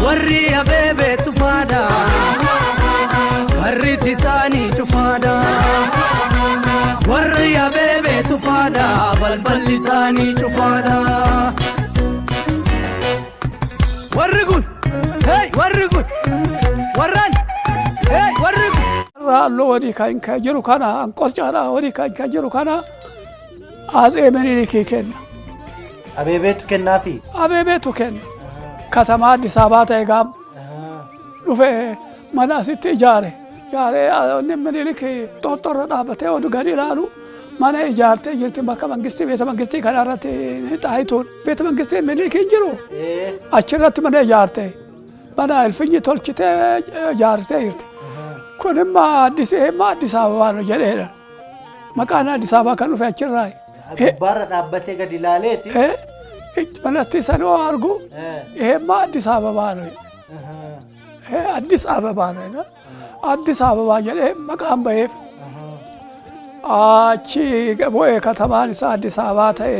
warri abeebe tufaadha karri tisaanii cufaadha warri abeebe tufaadha balballi isaanii cufaadha warri kun hey warri kun warran hey warri kun raallo wadi kan jiru kana an qorcaadha wadi kan jiru kana azee Minilikii kenna abeebeetu kennaafi abeebeetu kenna ከተማ አዲስ አበባ ተጋም ዱፌ ማናሲት ይጃሬ ያሬ ምኒልክ ጦርጦር ዳበቴ ወዱ ገዲላሉ ማና ይጃርቴ ይርት በቃ መንግስት ቤተ መንግስት ከዳራት ጣይቶን ቤተ መንግስት ምኒልክ እንጅሩ አችረት ማና ይጃርቴ ማና እልፍኝ ቶልችቴ ይጃርቴ ይርት ኩንማ አዲስ አበባ ነው ጀሌላ መቃና አዲስ አበባ ከኑፈ አችራይ ባራ ዳበቴ ገዲላሌቲ በለቲ ሰኖ አርጉ ይሄማ አዲስ አበባ ነው ይሄ አዲስ አበባ ነው አዲስ አበባ የለ መቃም በይፍ አቺ ገቦዬ ከተማን አዲስ አበባ ተይ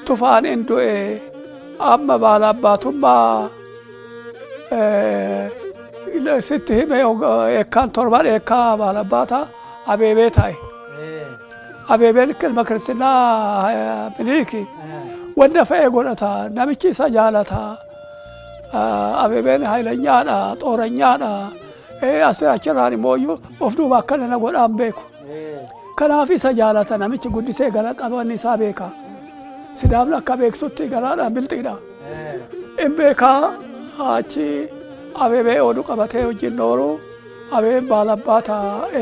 ቱፋን እንዶኤ አመ ባላባቱማ ስትህም የካን ቶርባን የካ ባላባታ አቤቤ ታይ አቤቤን ክልመ ክርስትና ምኒልክ ወደፈ ጎለታ ነብቺ ሰጃለታ አቤቤን ኃይለኛና ጦረኛና አስራቸራኒ ሞዩ ኦፍዱ ባከለና ጎዳም ቤኩ ከናፊ ሰጃለታ ነብቺ ጉዲሴ ገለቀበኒ ሳቤካ ሲዳምላ ከቤክሱት ገላዳ ብልጥዳ እምቤካ አቺ አቤቤ ወዱ ቀበቴ ወጅኖሩ አቤቤ ባላባታ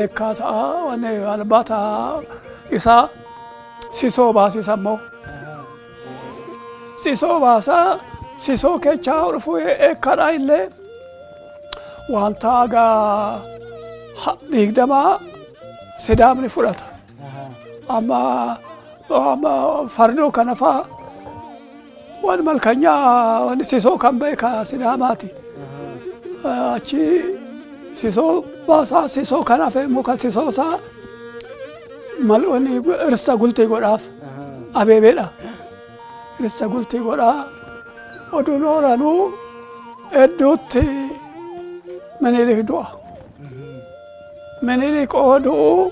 ኤካታ ወኔ ባላባታ ኢሳ ሲሶ ባሲ ሰሞ ሲሶ ባሳ ሲሶ ከቻው ርፉ ኤካዳይለ ዋንታጋ ዲግደማ ሲዳምኒ ፉራታ አማ ፈርዶ ከነፋ ወን መልከኛ ወን ሲሶ ከምበይካ ሲዳማቲ አቺ ሲሶ ባሳ ሲሶ ከነፈ ሙካ ሲሶሳ malwani irsa gulte godaf abebeda irsa gulte goda oduloranu edotte Minilik doa Minilik odu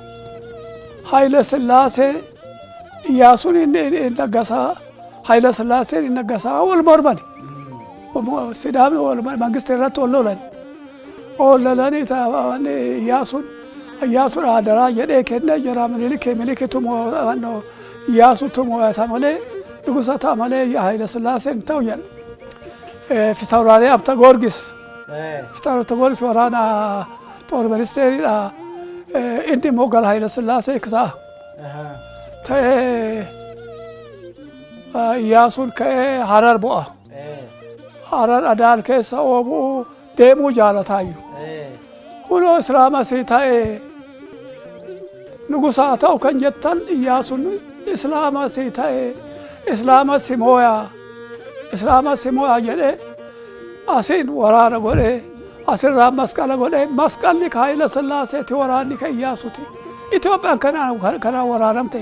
Haile Selassie Iyasun nagasa Haile Selassie nagasa wal barbani sidam wal magisterat ollolan ollalani ta Iyasun Iyasun adara yede kenne jara Minilik tumo no Iyasu tumo tamale dugusa tamale Haile Selassie tawyan fitawrani abta Gorgis fitawrani Gorgis warana ጦር ሚኒስቴር እንዲ ሞገል ኃይለ ሥላሴ ክታ ኢያሱን ከሐረር ቦአ ሐረር አዳል ከሰኦቡ ደሙ ጃለታዩ ሁኖ እስላማ ሲታይ ንጉሳታው ከንጀተን ኢያሱን እስላማ ሲታይ እስላማ ሲሞያ የለ አሲን ወራረ ጎለ አስራ መስቀል ጎለ መስቀል ከኃይለ ሥላሴ ተወራኒ ከኢያሱቲ ኢትዮጵያን ከና ወራረምተ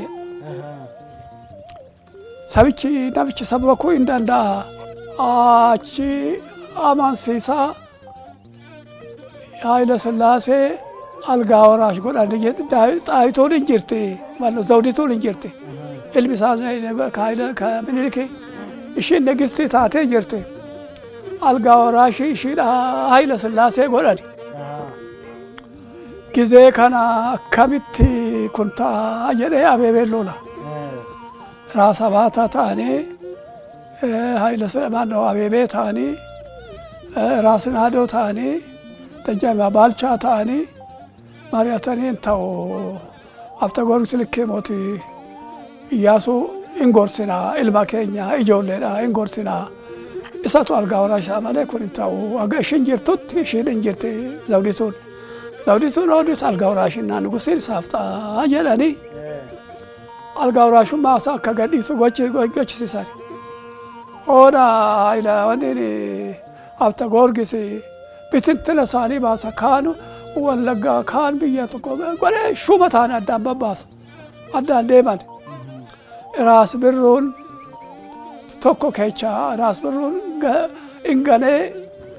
ሰብቺ ነብቺ ሰበኩ እንዳንዳ አቺ አማንሲሳ ኃይለ ሥላሴ አልጋ ወራሽ ጎዳ ልጅ ጣይቶን እንጅርቴ ማለት ዘውዲቶን እንጅርቴ ኤልቢሳዝ ከምኒልክ እሺ ንግስት ታቴ እንጅርቴ አልጋ ወራሽ እሺ ኃይለ ሥላሴ ጎዳዲ ጊዜ ከና ከሚቲ ኩንታ አየለ አቤቤሎላ ራስ አባታ ታኔ ኃይለ ሥላሴ ነው አቤቤ ታኔ ራስ ናዶ ታኔ ተጀማ ባልቻ ታኔ ማርያተኔን ታው አፍተጎርስ ልከሞቲ ኢያሱ እንጎርስና ኢልማከኛ ኢጆሌዳ እንጎርስና እሳቱ አልጋ ወራሽ አማለ ኩንታው አጋሽን ጅርቱት ሽን እንጅርቴ ዘውዲቱን ወዲስ አልጋ ወራሽና ንጉሴን ሳፍታ አየለኒ አልጋ ወራሹ ማሳ ከገዲሱ ጎች ሲሳሪ ኦዳ አይላ ወንዴኒ አፍተ ጎርጊስ ብትንትለ ሳሊ ባሳ ካኑ ወለጋ ካን ብየቱ ቆለ ሹመታን አዳም በባስ አዳን ደማን ራስ ብሩን ቶኮ ከቻ ራስ ብሩን እንገኔ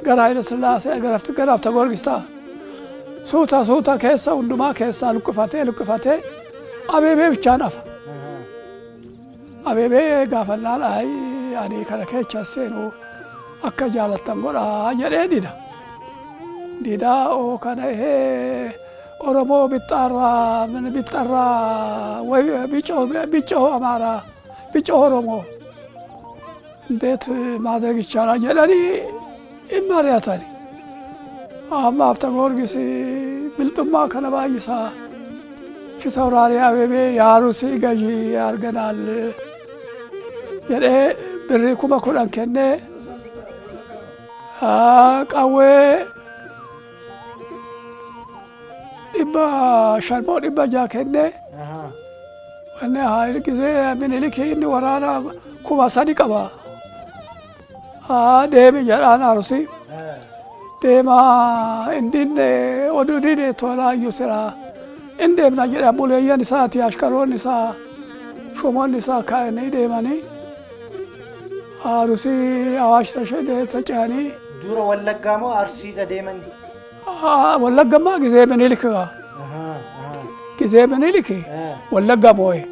gara Haayile Sillaasee gara Goorgistaa suuta keessa hundumaa keessaa lukkifatee Abeebee bichaan hafa. Abeebee gaafannaan ani kana keessa seenu akka jaalattan godhaa jedhee didaa oo kana Oromoo bixxarraa ቢጫው አማራ ቢጫው ኦሮሞ እንዴት ማድረግ ይቻላል ጀለኒ ይማሪያታል አማ ሀብተ ጊዮርጊስ ብልጥማ ከነባይሳ ፊታውራሪ አቤቤ ያሩሲ ገዢ ያርገናል የደ ብሪ ኩማ ኩዳን ከነ ቃዌ dhibba shanmoo dhibba jaha kenne wanne Haayile gisee Minilik inni waraana 3,000 qaba deemi jedhaan Arusi deema indinne oduu dide tolaayyuu sira indeemna jedha buleeyyan isaati ashkaroonni isaa shumoonni isaa kaa'anii deemanii Arusi Awaash taca'anii dura Wallaggaa moo Arsiidha deeman? Wallaggammaa gisee Minilik gisee Minilik Wallagga moo'e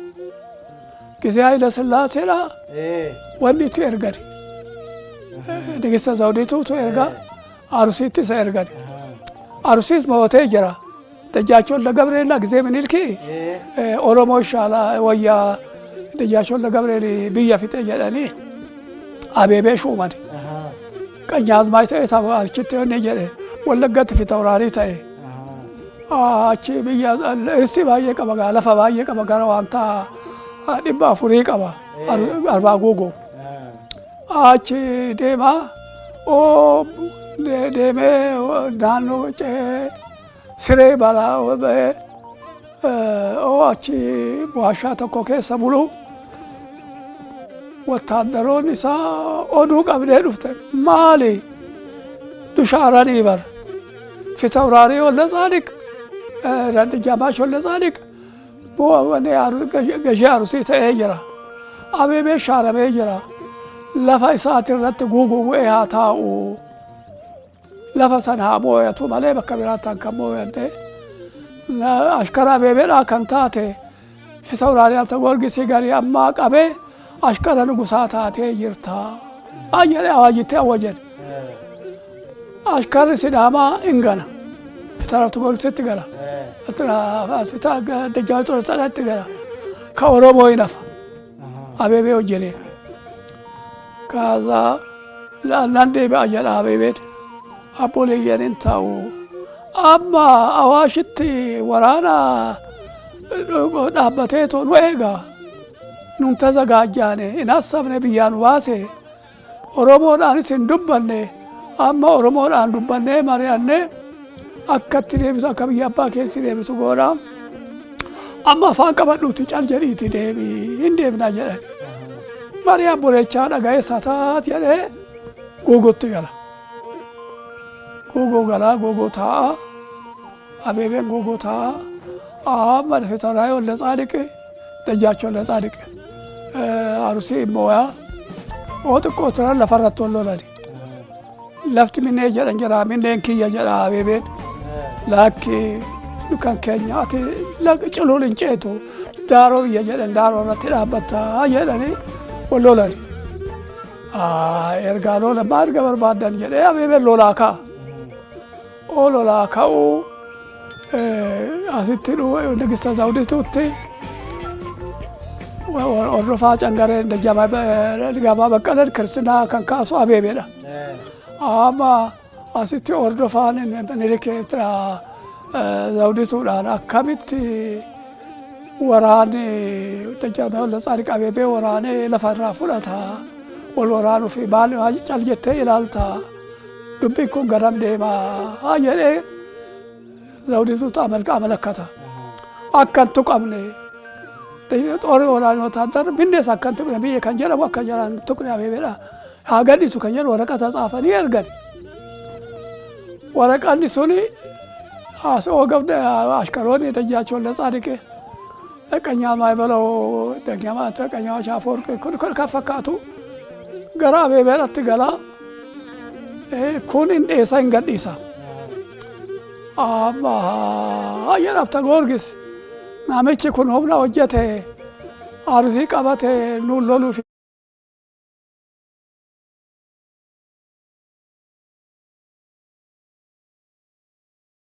gisee Haayile Sillaaseedha wanni itti ergani Nigista Zawdiituutu erga Arusiitti isa ergani Arusiis mootee jira Dajjaacholla Gabreelaa gisee Miniliki Oromoo ishaalaa wayyaa Dajjaacholla Gabreel biyya fixe jedhanii Abeebee shuumani qanyaazmaa ta'e achitti wanni jedhe Wallaggatti Fiitaawuraarii ta'e achi biyya isti baay'ee qaba lafa baay'ee qaba gara wanta 400 qaba arbaa guuguu achi deema deemee naannoo siree balaa achi waashaa tokko keessa bulu wattaaddaroonni isaa oduu qabdee dhufte maali dushaaranii bar Fiitaawuraarii Walda Tsaadiq Jamaach Walda Tsaadiq gashee Arusii ta'ee jira Abeebee shaaramee jira lafa isaati irratti guuguu bu'ee haa taa'u lafa sana haa moo'atu malee bakka biraatti kan moo'anne ashkara Abeebeedhaa kan taate Fiitaawuraarii Haayile Goorgisii garii ammaa qabee ashkara nugusaa taatee jirta jedhee awaajitti awwajen ashkarri Sidaamaa hin gala Fiitaawuraatti Goorgisitti gala Dajjaawwan Xolotaadhaatti gala ka Oromoo hin hafa Abeebee hojjeneen kaazaa nan deebi'a jedha Abeebeen abboleeyyan hin ta'u amma Awaashitti waraana dhaabbateetu nu eega nun tazagaajjaane hin hassabne biyyaa nu baase Oromoodhaanis hin dubbanne amma Oromoodhaan dubbannee mari'annee akkatti deebisu akka biyya abbaa keessi deebisu goona amma afaan qabadhuuti cal jedhiiti deebii hin deebina jedhan marii abboleechaa dhaga'ee sataat jedhee guuguutti gala guuguu taa'a Abeebeen guuguu taa'a amma Fiitaawuraarii Walda Tsaadiq Dajjaach Walda Tsaadiq Arusii immoo xiqqoo turan lafarratti wal lolani lafti minnee jedhan jira minneen kiyya jedha Abeebeen lakki dukan keenya ati ciluun hin ceetu daaroo biyya jedhan daaroo irratti dhaabbattaa jedhanii wal lolani ergaa lola maal erga barbaadan jedhee Abeebeen lolaa ka'a lolaa ka'u asitti Nigista Zawdiituutti hordofaa Cangareen Dajjamaa Baqqaleen Kirstinaa kan kaasu Abeebeedha amma asitti hordofaan Minilik Zawdiituudhaan akkamitti waraanni Dajjamaa Walda Tsaadiq Abeebee waraanee lafarraa fudhata wal waraanuu fi maal cal jettee ilaalta dubbiin kun garam deemaa jedhee Zawdiituutu amalakkata akkan tuqamne xoorri waraanee wataaddarri bindees akkan tuqne biyya kan jedhamu akka jalaan tuqne Abeebeedha haa gadhiisu kan jedhu waraqata tsaafanii ergan waraqanni suni haasa'oo gabde ashkaroonni Dajjaach Walda Tsaadiq Qanyaamaa Ibaloo Qanyaamaa Shaafoorqi kun kan fakkaatu gara Abeebeedhaatti galaa kun hin dheessa hin gadhiisa. Jedhamta Goorgis namichi kun humna hojjete arsii qabate nuun loluuf